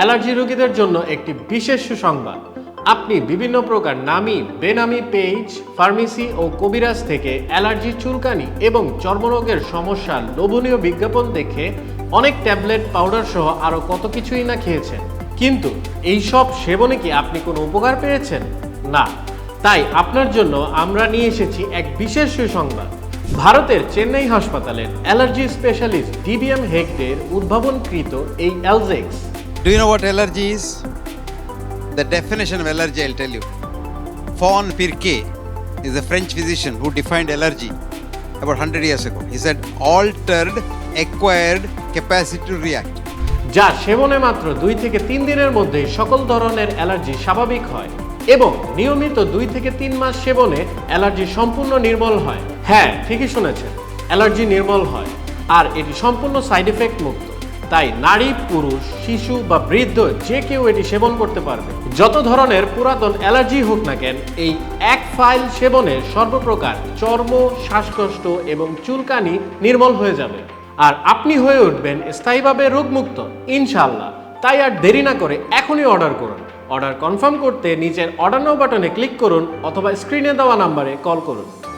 Allergy রোগীদের জন্য একটি বিশেষ সুসংবাদ। আপনি বিভিন্ন প্রকার নামী বেনামী পেজ, ফার্মেসি ও কবিরাজ থেকে অ্যালার্জি, চুলকানি এবং চর্মরোগের সমস্যার লোভনীয় বিজ্ঞাপন দেখে অনেক ট্যাবলেট, পাউডার সহ আরও কত কিছুই না খেয়েছেন। কিন্তু এই সব সেবনে কি আপনি কোনো উপকার পেয়েছেন? না। তাই আপনার জন্য আমরা নিয়ে এসেছি এক বিশেষ সুসংবাদ। ভারতের চেন্নাই হাসপাতালের অ্যালার্জি স্পেশালিস্ট ডিবিএম হেগডের উদ্ভাবনকৃত এই অ্যালজেক্স। Do you know what allergy is? The definition of allergy, I'll tell you. Von Pirquet is a French physician who defined allergy about 100 years ago. He said, altered acquired capacity to react. যা সেবনে মাত্র 2 থেকে 3 দিনের মধ্যে সকল ধরনের allergy স্বাভাবিক হয় এবং নিয়মিত 2 থেকে 3 মাস সেবনে অ্যালার্জি সম্পূর্ণ নির্মূল হয়। হ্যাঁ, ঠিকই শুনেছেন, অ্যালার্জি নির্মূল হয় আর এটি সম্পূর্ণ সাইড এফেক্ট মুক্ত। তাই নারী, পুরুষ, শিশু বা বৃদ্ধ যে কেউ এটি সেবন করতে পারবে। যত ধরনের পুরাতন অ্যালার্জি হোক না কেন, এই এক ফাইল সেবনে সর্বপ্রকার চর্ম, শ্বাসকষ্ট এবং চুলকানি নির্মূল হয়ে যাবে আর আপনি হয়ে উঠবেন স্থায়ীভাবে রোগমুক্ত ইনশাআল্লাহ। তাই আর দেরি না করে এখনই অর্ডার করুন। অর্ডার কনফার্ম করতে নিচের অর্ডার নাও বাটনে ক্লিক করুন অথবা স্ক্রিনে দেওয়া নাম্বারে কল করুন।